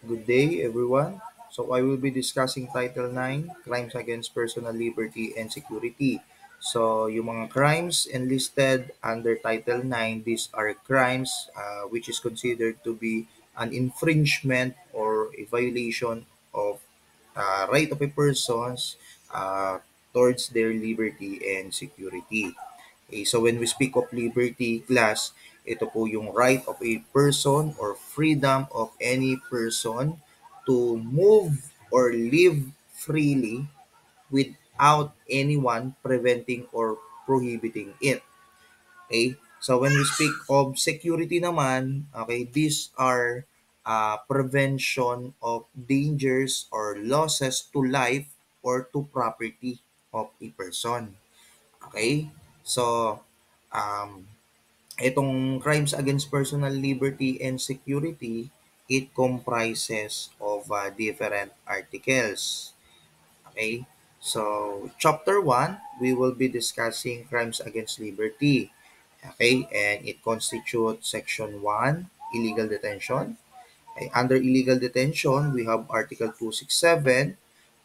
Good day, everyone. So, I will be discussing Title 9, Crimes Against Personal Liberty and Security. So, yung mga crimes enlisted under Title 9, these are crimes which is considered to be an infringement or a violation of right of a person's uh, towards their liberty and security. Okay, so when we speak of liberty class, ito po yung right of a person or freedom of any person to move or live freely without anyone preventing or prohibiting it. Okay? So when we speak of security naman, okay, these are prevention of dangers or losses to life or to property of a person. Okay? So, um, itong crimes against personal liberty and security, it comprises of different articles. Okay? So, chapter 1, we will be discussing crimes against liberty. Okay? And it constitutes section 1, illegal detention. Okay? Under illegal detention, we have article 267,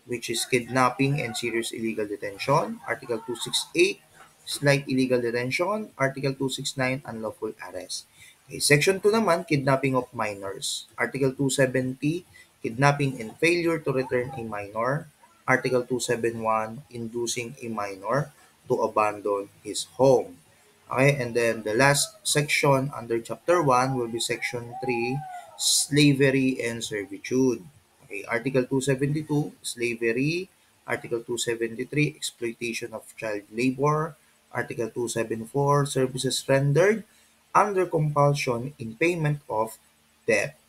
which is kidnapping and serious illegal detention. Article 268, slight illegal detention. Article 269, unlawful arrest. Okay, Section 2 naman, kidnapping of minors. Article 270, kidnapping and failure to return a minor. Article 271, inducing a minor to abandon his home. Okay, and then the last section under Chapter 1 will be Section 3, slavery and servitude. Okay, Article 272, slavery. Article 273, exploitation of child labor. Article 274, services rendered under compulsion in payment of debt.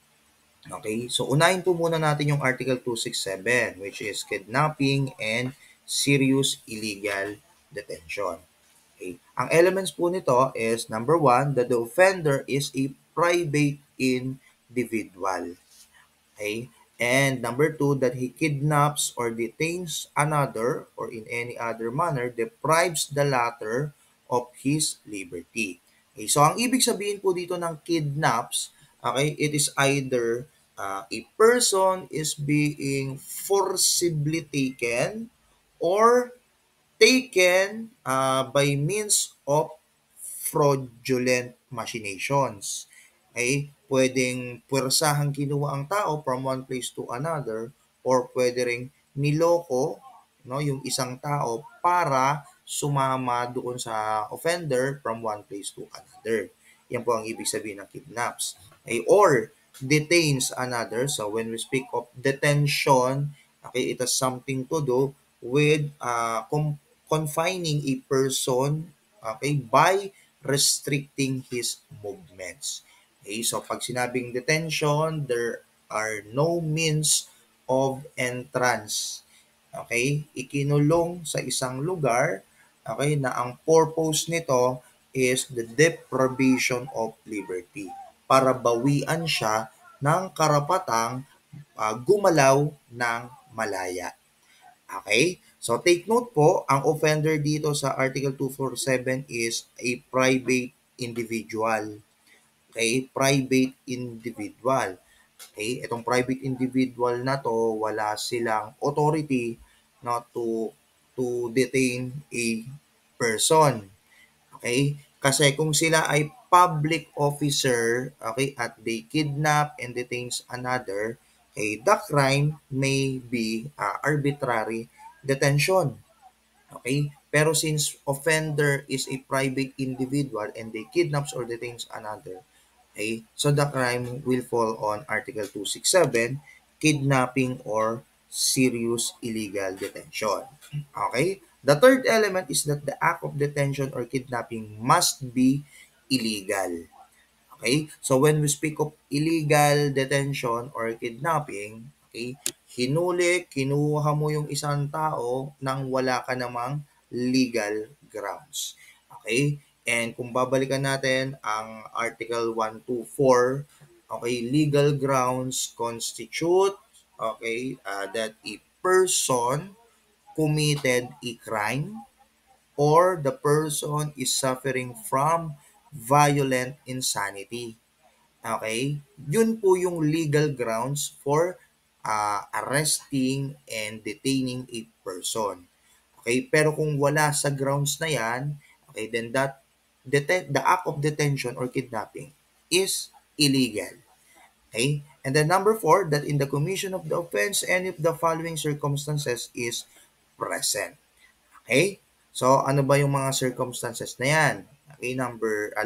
Okay, so unahin po muna natin yung Article 267, which is kidnapping and serious illegal detention. Okay. Ang elements po nito is number one, that the offender is a private individual. Okay? And number two, that he kidnaps or detains another or in any other manner deprives the latter of his liberty. Okay, so ang ibig sabihin po dito ng kidnaps, okay, it is either a person is being forcibly taken or taken by means of fraudulent machinations. Okay? Pwedeng puwersahang kinuha ang tao from one place to another or pwede ring niloko no, yung isang tao para sumama doon sa offender from one place to another. Yan po ang ibig sabihin ng kidnaps. Okay? Or detains another. So when we speak of detention, okay, it has something to do with confining a person, okay, by restricting his movements. Okay, so pag sinabing detention, there are no means of entrance. Okay, ikinulong sa isang lugar, okay, na ang purpose nito is the deprivation of liberty para bawian siya ng karapatang gumalaw ng malaya. Okay? So take note po, ang offender dito sa Article 247 is a private individual. Okay? Private individual. Okay? Itong private individual na to, wala silang authority not to detain a person. Okay? Kasi kung sila ay public officer, okay, at they kidnap and detains another, okay, the crime may be arbitrary detention. Okay? Pero since offender is a private individual and they kidnaps or detains another, okay, so the crime will fall on Article 267, kidnapping or serious illegal detention. Okay? The third element is that the act of detention or kidnapping must be illegal. Okay? So when we speak of illegal detention or kidnapping, okay, hinuli, kinuha mo yung isang tao nang wala ka namang legal grounds. Okay? And kung babalikan natin ang Article 124, okay, legal grounds constitute, okay, that a person committed a crime or the person is suffering from violent insanity. Okay? Yun po yung legal grounds for arresting and detaining a person. Okay? Pero kung wala sa grounds na yan, okay, then the act of detention or kidnapping is illegal. Okay? And then number four, that in the commission of the offense, any of the following circumstances is present. Okay? So, ano ba yung mga circumstances na yan? Okay,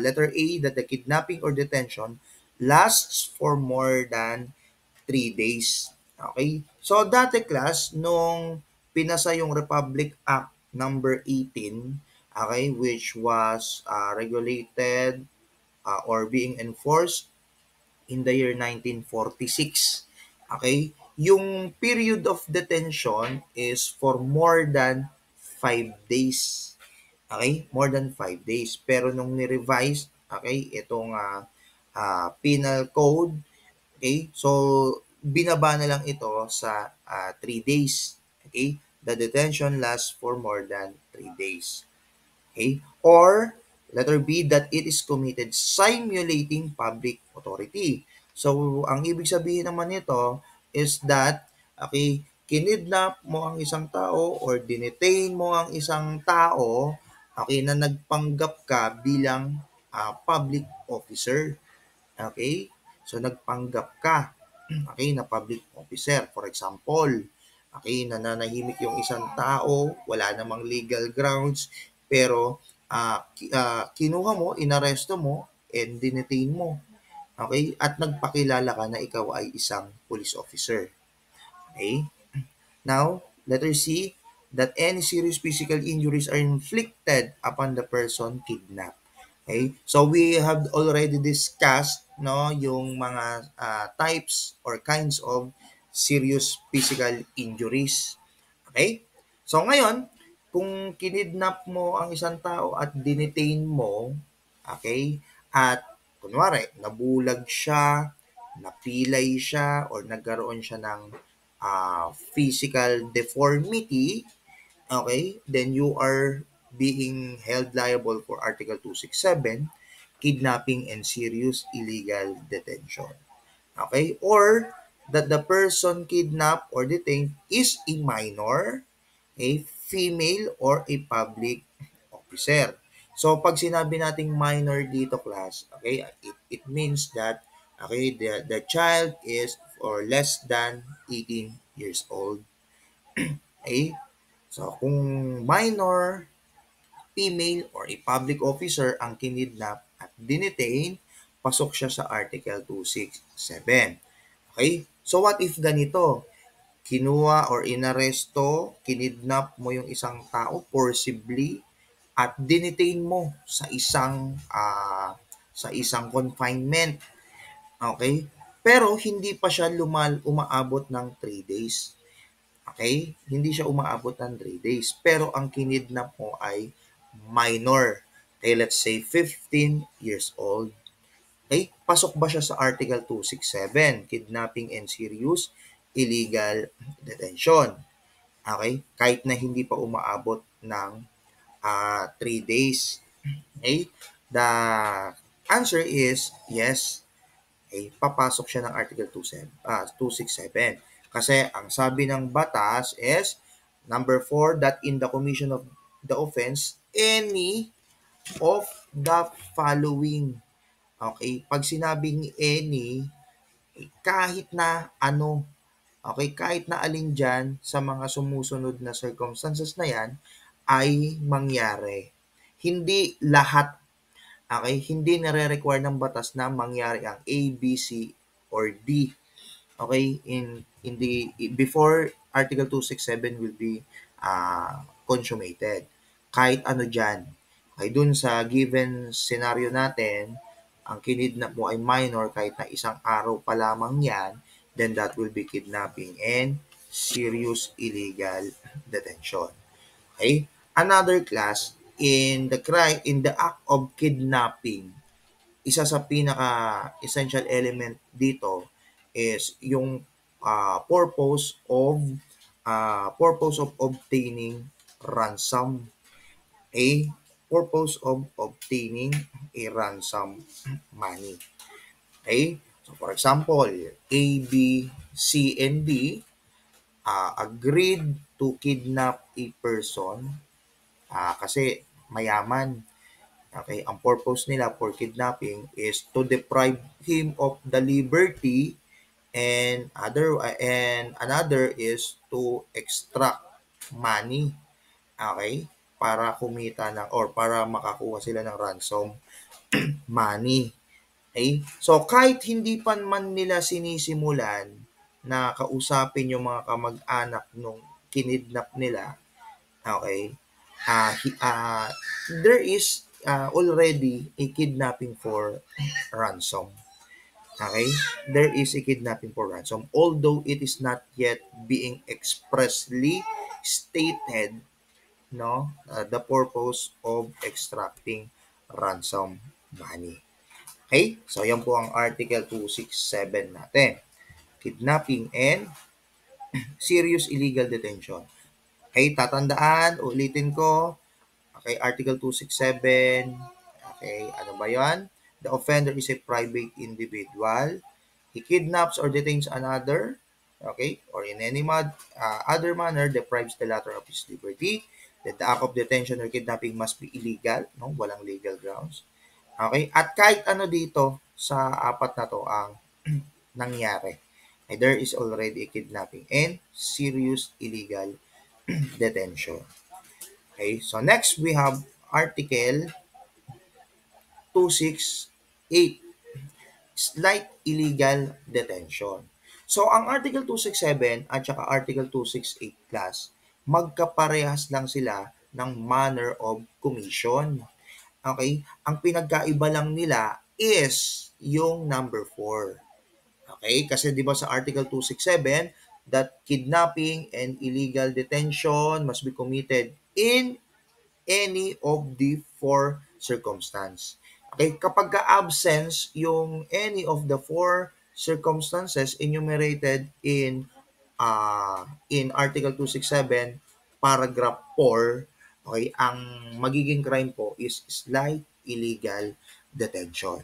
letter A, that the kidnapping or detention lasts for more than 3 days. Okay? So, dati class, nung pinasa yung Republic Act number 18, okay, which was regulated or being enforced in the year 1946. Okay? Yung period of detention is for more than 5 days. Okay? More than 5 days. Pero nung ni-revise, okay, itong penal code, okay, so binaba na lang ito sa 3 days. Okay? The detention lasts for more than 3 days. Okay? Or letter B, that it is committed simulating public authority. So, ang ibig sabihin naman nito is that, okay, kinidnap mo ang isang tao or dinetain mo ang isang tao, okay, na nagpanggap ka bilang public officer. Okay? So, nagpanggap ka, okay, na public officer. For example, okay, nananahimik yung isang tao, wala namang legal grounds, pero kinuha mo, inaresto mo, and dinetain mo. Okay? At nagpakilala ka na ikaw ay isang police officer. Okay? Now, letter C, that any serious physical injuries are inflicted upon the person kidnapped. Okay? So we have already discussed no yung mga types or kinds of serious physical injuries. Okay? So ngayon, kung kinidnap mo ang isang tao at dinetain mo, okay? At kunwari, nabulag siya, napilay siya, or nagkaroon siya ng physical deformity, okay? Then you are being held liable for Article 267, kidnapping and serious illegal detention. Okay? Or that the person kidnapped or detained is a minor, a female, or a public officer. So, pag sinabi nating minor dito, class, okay, it means that, okay, the child is or less than 18 years old. Okay? So, kung minor, female, or a public officer ang kinidnap at dinetain, pasok siya sa Article 267. Okay? So, what if ganito? Kinuha or inaresto, kinidnap mo yung isang tao forcibly at dinetain mo sa isang confinement. Okay? Pero hindi pa siya umaabot ng 3 days. Okay? Hindi siya umaabot ng 3 days. Pero ang kinidnap mo ay minor. Okay, let's say 15 years old. Okay? Pasok ba siya sa Article 267, kidnapping and serious illegal detention? Okay? Kahit na hindi pa umaabot ng 3 days. Okay? The answer is yes. Okay? Papasok siya ng Article 267. Kasi ang sabi ng batas is number 4, that in the commission of the offense, any of the following. Okay? Pag sinabing any, kahit na ano, okay, kahit na alin dyan sa mga sumusunod na circumstances na yan ay mangyari. Hindi lahat, okay, hindi nare-require ng batas na mangyari ang A, B, C, or D. Okay, in the before Article 267 will be consummated. Kahit ano dyan. Okay, dun sa given scenario natin, ang kinidnap mo ay minor kahit na isang araw pa lamang yan, then that will be kidnapping and serious illegal detention. Okay? Another class, in the act of kidnapping, isa sa pinaka-essential element dito is yung purpose of obtaining ransom. Purpose of obtaining a ransom money. Okay? So for example, A, B, C, and D agreed to kidnap a person kasi mayaman. Okay, ang purpose nila for kidnapping is to deprive him of the liberty and another is to extract money. Okay? Para kumita ng or para makakuha sila ng ransom money. Okay? So kahit hindi pa man nila sinisimulan na kausapin yung mga kamag-anak nung kinidnap nila, okay? There is already a kidnapping for ransom. Okay? There is a kidnapping for ransom. Although it is not yet being expressly stated, no, the purpose of extracting ransom money. Okay? So, yan po ang Article 267 natin. Kidnapping and serious illegal detention. Okay, tatandaan, ulitin ko. Okay, Article 267. Okay, ano ba yan? The offender is a private individual. He kidnaps or detains another, okay, or in any other manner deprives the latter of his liberty. That the act of detention or kidnapping must be illegal, no? Walang legal grounds. Okay? At kahit ano dito sa apat na to ang nangyari. There is already a kidnapping and serious illegal detention. Okay? So next we have Article 268, slight illegal detention. So ang Article 267 at saka Article 268 class, magkaparehas lang sila ng manner of commission. Okay? Ang pinagkaiba lang nila is yung number 4. Okay? Kasi 'di ba sa Article 267 that kidnapping and illegal detention must be committed in any of the four circumstance. Okay? Kapag ka-absence yung any of the four circumstances enumerated in Article 267, paragraph 4, okay, ang magiging crime po is slight illegal detention.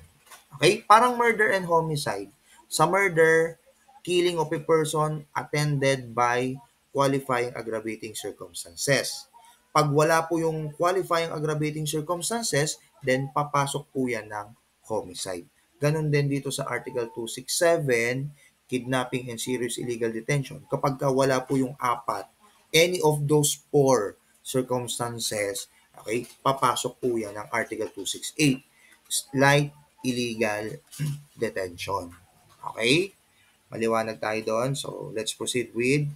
Okay? Parang murder and homicide. Sa murder, killing of a person attended by qualifying aggravating circumstances. Pag wala po yung qualifying aggravating circumstances, then papasok po yan ng homicide. Ganon din dito sa Article 267, kidnapping and serious illegal detention. Kapag wala po yung apat, any of those four circumstances, okay, papasok po yan ng Article 268, slight illegal detention. Okay? Maliwanag tayo doon. So, let's proceed with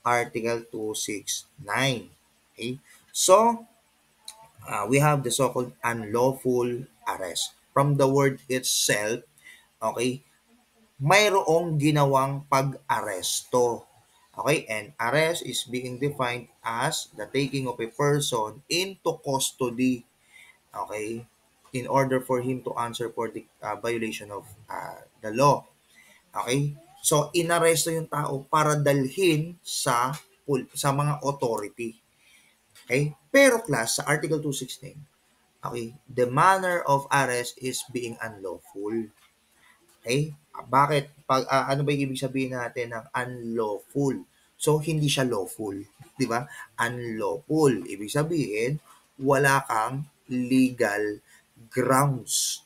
Article 269. Okay? So, we have the so-called unlawful arrest. From the word itself, okay, mayroong ginawang pag-aresto. Okay, and arrest is being defined as the taking of a person into custody, okay, in order for him to answer for the violation of the law. Okay? So, inaresto yung tao para dalhin sa mga authority. Okay? Pero class, sa Article 216, okay, the manner of arrest is being unlawful. Okay? Bakit? Ano ba yung ibig sabihin natin ng unlawful? So, hindi siya lawful. Di ba? Unlawful. Ibig sabihin, wala kang legal grounds.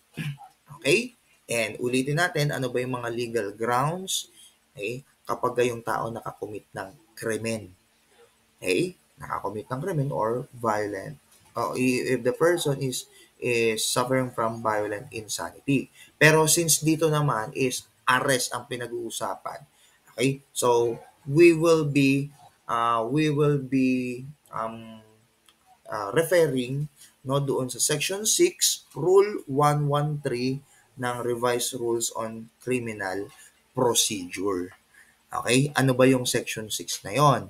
Okay? And ulitin natin, ano ba yung mga legal grounds? Okay? Kapag yung tao nakakomit ng krimen. Okay? Nakakomit ng krimen or violent. If the person is suffering from violent insanity. Pero since dito naman is arrest ang pinag-uusapan. Okay? So, we will be referring no doon sa Section 6, Rule 113 ng Revised Rules on Criminal Procedure. Okay? Ano ba yung Section 6 na yon?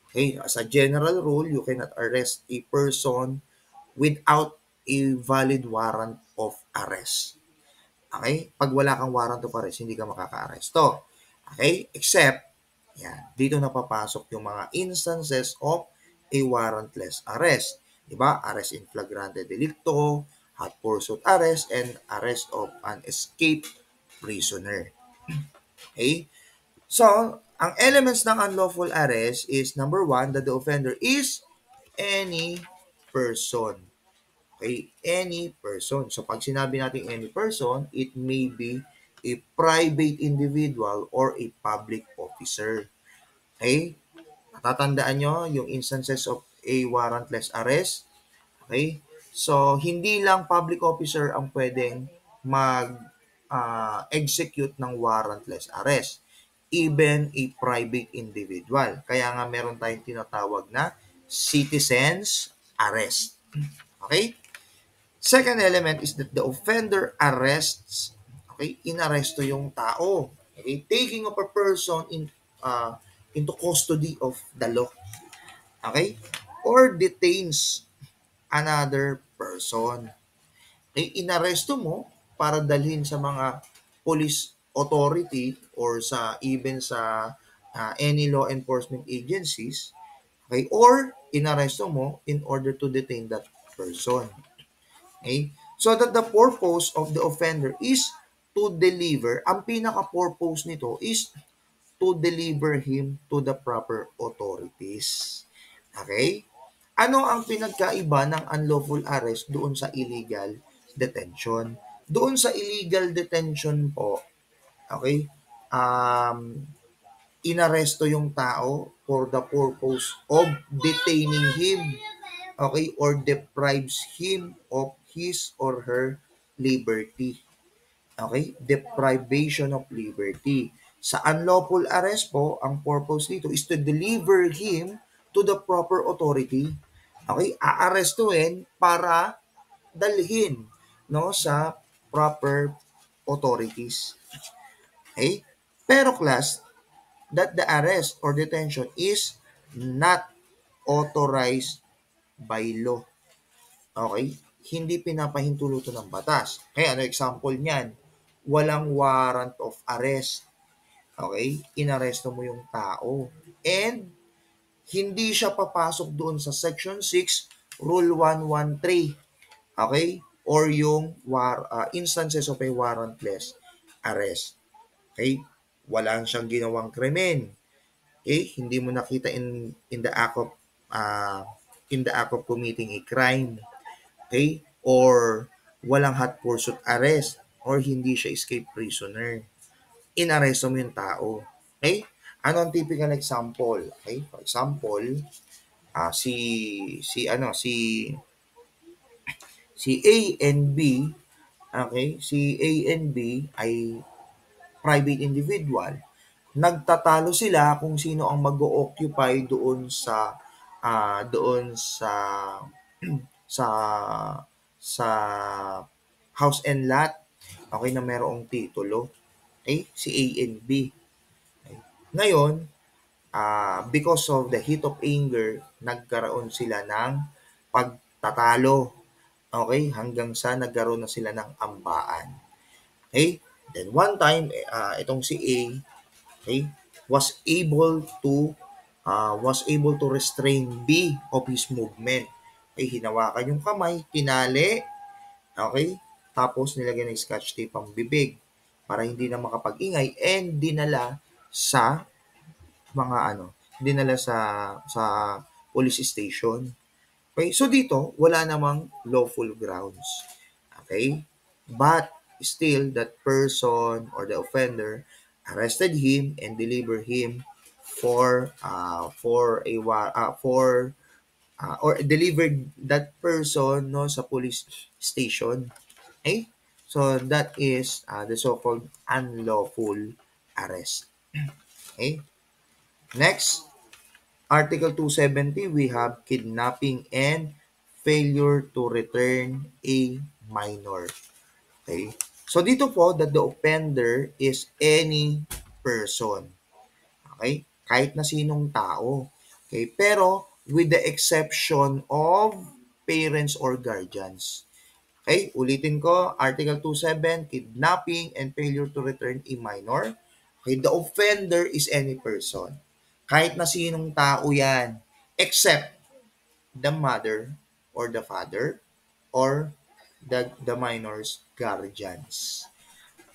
Okay? As a general rule, you cannot arrest a person without a valid warrant of arrest. Okay? Pag wala kang warrant of arrest, hindi ka makaka-aresto. Okay? Except, yan, dito na papasok yung mga instances of a warrantless arrest. Diba? Arrest in flagrante delicto, hot pursuit arrest, and arrest of an escaped prisoner. Okay? So, ang elements ng unlawful arrest is number one, that the offender is any person. Okay? Any person. So, pag sinabi natin any person, it may be a private individual or a public officer. Okay? Natatandaan nyo yung instances of a warrantless arrest. Okay? So, hindi lang public officer ang pwedeng mag-execute ng warrantless arrest. Even a private individual. Kaya nga meron tayong tinatawag na citizens arrest. Okay? Second element is that the offender arrests, okay, inaresto yung tao. Okay? Taking of a person into custody of the law. Okay? Or detains another person. Eh, inaresto mo para dalhin sa mga police authority or sa even sa any law enforcement agencies, okay, or inaresto mo in order to detain that person. Okay? So that the purpose of the offender is to deliver, ang pinaka-purpose nito is to deliver him to the proper authorities. Okay? Ano ang pinagkaiba ng unlawful arrest doon sa illegal detention? Doon sa illegal detention po, okay, um, inaresto yung tao for the purpose of detaining him, okay, or deprives him of his or her liberty. Okay? Deprivation of liberty. Sa unlawful arrest po, ang purpose nito is to deliver him to the proper authority. Okay? Aarestuhin para dalhin no sa proper authorities. Okay? Pero class, that the arrest or detention is not authorized by law. Okay? Hindi pinapahintulutan ng batas. Kaya ano example niyan? Walang warrant of arrest. Okay? Inaresto mo yung tao. And hindi siya papasok doon sa Section 6, Rule 113. Okay? Or yung instances of a warrantless arrest. Okay? Wala siyang ginawang krimen. Okay? Hindi mo nakita in the act of committing a crime. Okay? Or walang hot pursuit arrest or hindi siya escape prisoner. Inaresto mo yung tao. Okay? Ano ang typical example? Okay? For example, si A and B, okay? Si A and B ay private individual. Nagtatalo sila kung sino ang mag-occupy doon sa sa house and lot, okay, na merong titulo. Okay? Si A and B. Okay? Ngayon, because of the heat of anger, nagkaroon sila ng pagtatalo. Okay? Hanggang sa nagkaroon na sila ng ambaan. Okay? Then one time, itong si A, okay, was able to restrain B of his movement. Okay, hinawakan yung kamay, tinali, okay, tapos nilagyan ng scotch tape ang bibig para hindi na makapag-ingay and dinala sa mga dinala sa police station. Okay? So dito, wala namang lawful grounds. Okay? But still, that person or the offender arrested him and delivered him or delivered that person no sa police station. Okay? So that is the so-called unlawful arrest. Okay? Next, Article 270, we have kidnapping and failure to return a minor. Okay? So dito po that the offender is any person. Okay? Kahit na sinong tao. Okay? Pero with the exception of parents or guardians. Okay? Ulitin ko, Article 27, kidnapping and failure to return a minor. Okay? The offender is any person. Kahit na sinong tao yan. Except the mother or the father or the minor's guardians.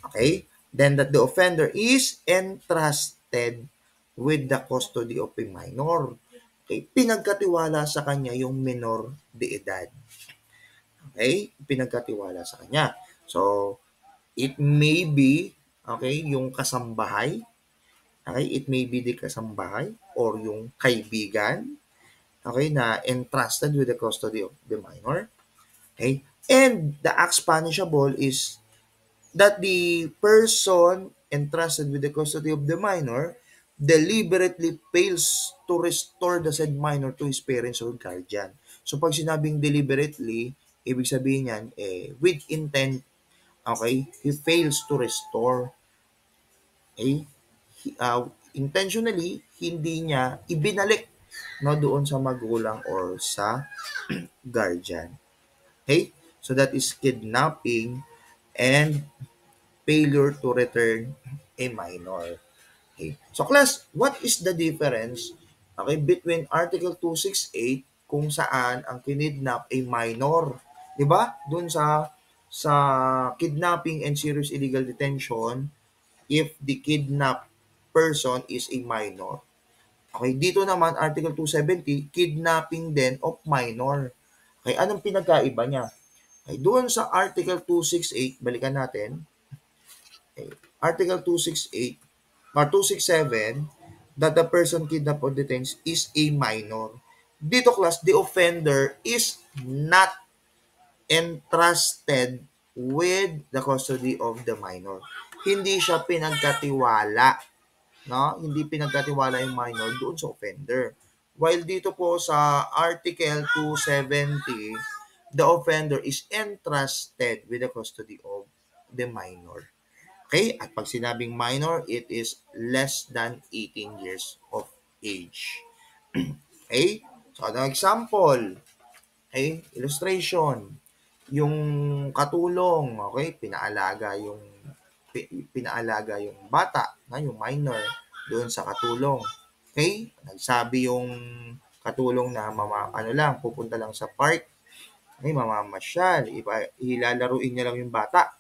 Okay? Then that the offender is entrusted with the custody of a minor. Okay? Pinagkatiwala sa kanya yung minor de edad. Okay? Pinagkatiwala sa kanya. So, it may be, okay, yung kasambahay, okay, it may be the kasambahay or yung kaibigan, okay, na entrusted with the custody of the minor. Okay? And the acts punishable is that the person entrusted with the custody of the minor deliberately fails to restore the said minor to his parents or guardian. So pag sinabing deliberately, ibig sabihin yan, with intent, okay, he fails to restore, okay, intentionally, hindi niya ibinalik no, doon sa magulang or sa guardian. Okay? So that is kidnapping and failure to return a minor. Okay. So class, what is the difference, okay, between Article 268 kung saan ang kinidnap ay minor, 'di ba? Doon sa kidnapping and serious illegal detention if the kidnapped person is a minor. Okay, dito naman Article 270, kidnapping din of minor. Okay, anong pinagkaiba niya? Okay, doon sa Article 268, balikan natin. Okay, Article 268 or 267, that the person kidnapped or detained is a minor. Dito class, the offender is not entrusted with the custody of the minor. Hindi siya pinagkatiwala, no? Hindi pinagkatiwala yung minor doon sa offender. While dito po sa Article 270, the offender is entrusted with the custody of the minor. Okay? At pag sinabing minor, it is less than 18 years of age. Okay? So, ano example? Okay? Illustration. Yung katulong, okay? Pinaalaga yung bata, na yung minor doon sa katulong. Okay? Nagsabi yung katulong na ano lang, pupunta lang sa park, okay, mamamasyal, ilalaruin niya lang yung bata.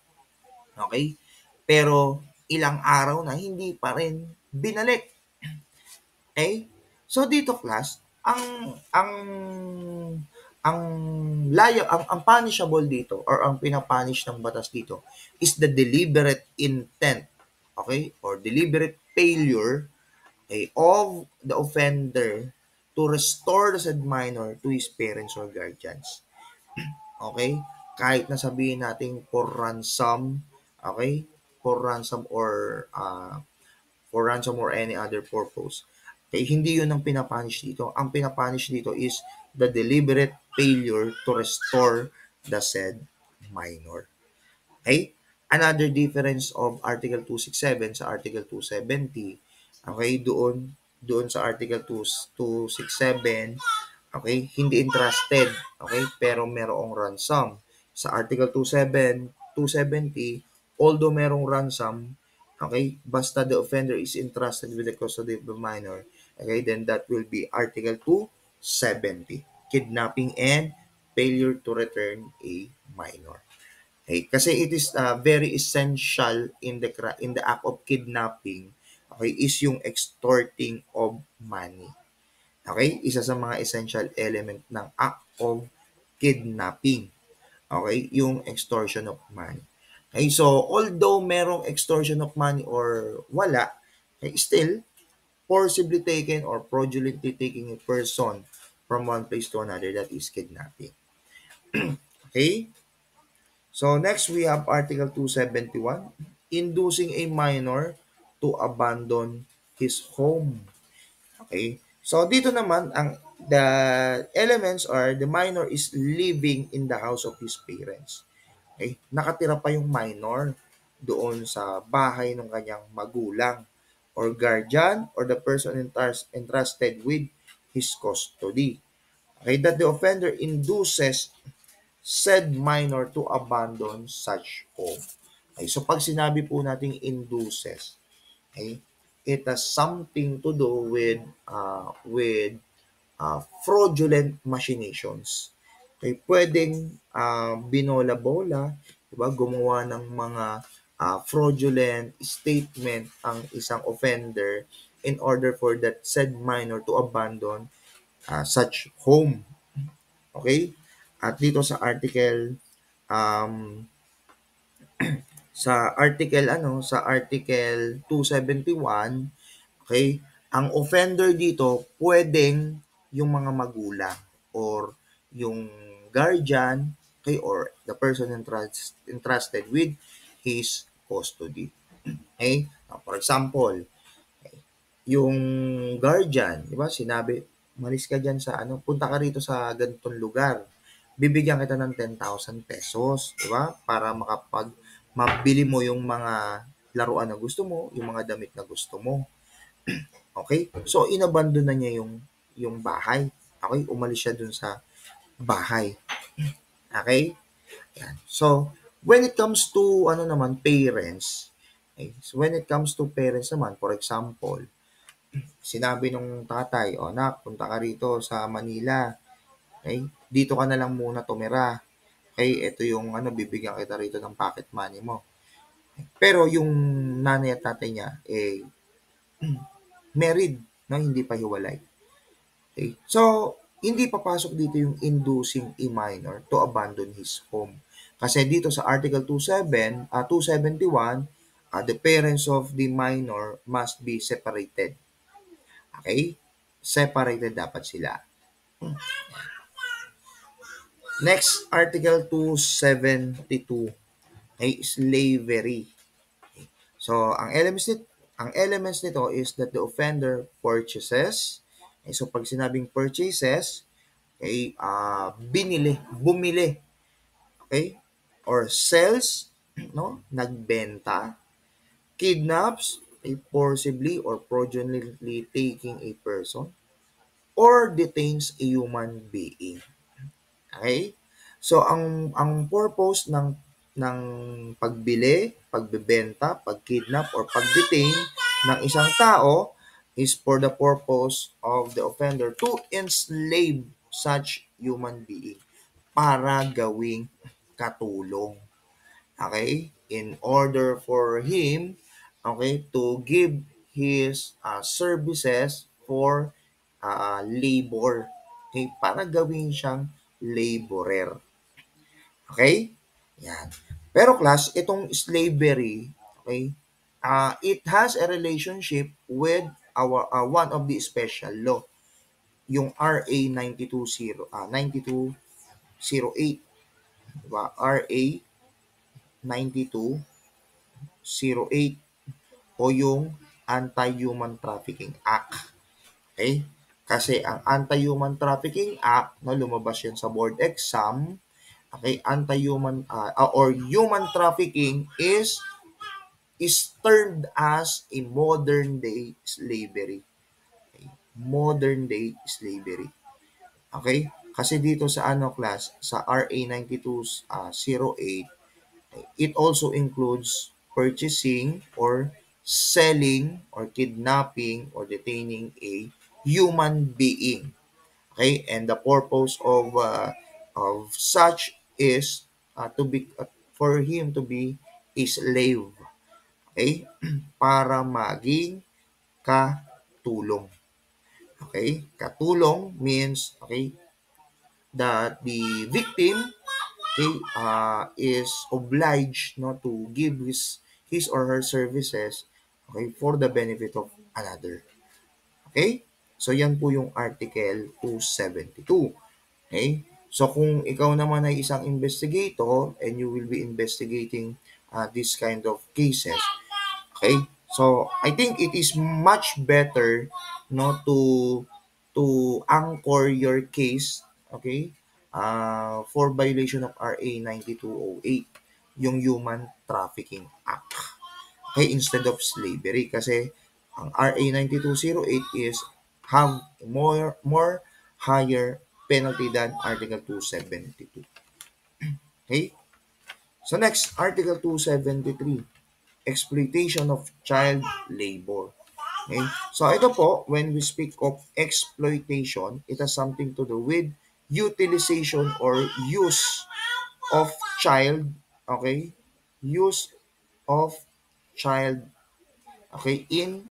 Okay? Pero ilang araw na hindi pa rin binalik. Okay? So dito class, ang ang punishable dito or ang pinapunish ng batas dito is the deliberate intent, okay, or deliberate failure, okay, of the offender to restore the said minor to his parents or guardians. Okay? Kahit na sabihin natin for ransom or any other purpose. Okay, hindi yun ang pinapunish dito. Ang pinapunish dito is the deliberate failure to restore the said minor. Okay? Another difference of Article 267 sa Article 270, okay, doon sa Article 267, okay, hindi entrusted, okay, pero merong ransom. Sa Article 270, although merong ransom, okay, basta the offender is entrusted with the custody of the minor, okay, then that will be Article 270, kidnapping and failure to return a minor. Okay, kasi it is very essential in the act of kidnapping, okay, is yung extorting of money. Okay? Isa sa mga essential element ng act of kidnapping. Okay? Yung extortion of money. Okay? So, although merong extortion of money or wala, okay, still, forcibly taken or fraudulently taking a person from one place to another, that is kidnapping. Okay? So, next we have Article 271, inducing a minor to abandon his home. Okay? So, dito naman, the elements are the minor is living in the house of his parents. Okay? Nakatira pa yung minor doon sa bahay ng kanyang magulang or guardian or the person entrusted with his custody. Okay? That the offender induces said minor to abandon such home. Okay? So, pag sinabi po nating induces, okay, it has something to do with fraudulent machinations. Okay, pwedeng binola-bola, 'di ba? Gumawa ng mga fraudulent statement ang isang offender in order for that said minor to abandon such home. Okay? At dito um, sa article 271, okay, ang offender dito pwedeng yung mga magulang or yung guardian, okay, or the person entrusted with his custody. Okay? For example, yung guardian, di ba, sinabi, malis ka dyan sa ano, punta ka rito sa ganitong lugar. Bibigyan kita ng 10,000 pesos, di ba? Para mabili mo yung mga laruan na gusto mo, yung mga damit na gusto mo. Okay? So, inabandon na niya yung bahay. Okay? Umalis siya dun sa bahay. Okay? Yan. So, when it comes to, ano naman, parents, okay? So, when it comes to parents naman, for example, sinabi nung tatay, "O anak, punta ka rito sa Manila. Okay? Dito ka na lang muna tumira. Okay? Ito yung ano, bibigyan kita rito ng pocket money mo." Pero yung nanay at tatay niya, married, no? Hindi pa hiwalay. Okay? So, hindi papasok dito yung inducing a minor to abandon his home. Kasi dito sa Article 271, the parents of the minor must be separated. Okay? Separated dapat sila. Next, Article 272, ay slavery. So, ang elements nito is that the offender purchases. Okay, so, pag sinabing purchases, okay, bumili, okay, or sells, no, nagbenta, kidnaps, okay, forcibly or fraudulently taking a person, or detains a human being. Okay? So ang purpose ng pagbili, pagbebenta, pagkidnap or pagdetain ng isang tao is for the purpose of the offender to enslave such human being para gawing katulong. Okay? In order for him, okay, to give his services for labor. Okay? Para gawin siyang laborer. Okay? Yan. Pero class, itong slavery, okay, it has a relationship with our one of the special law, yung RA 9208, diba? RA 9208 o yung Anti-Human Trafficking Act. Okay? Kasi ang Anti-Human Trafficking Act, no, lumabas yan sa board exam. Okay, anti-human or human trafficking is termed as a modern day slavery. Okay? Modern day slavery. Okay? Kasi dito sa ano class, sa RA 9208, it also includes purchasing or selling or kidnapping or detaining a human being. Okay, and the purpose of such is to be for him to be a slave. Okay, para maging katulong. Okay, katulong means, okay, that the victim, okay, is obliged, no, to give his or her services, okay, for the benefit of another. Okay, so yan po yung Article 272. Okay? So kung ikaw naman ay isang investigator and you will be investigating this kind of cases, okay? So I think it is much better, no, to anchor your case, okay? For violation of RA 9208, yung Human Trafficking Act. Okay, instead of slavery, kasi ang RA 9208 is have more higher penalty than Article 272. Okay? So next, Article 273, exploitation of child labor. Okay? So ito po, when we speak of exploitation, it has something to do with utilization or use of child, okay? Use of child, okay, in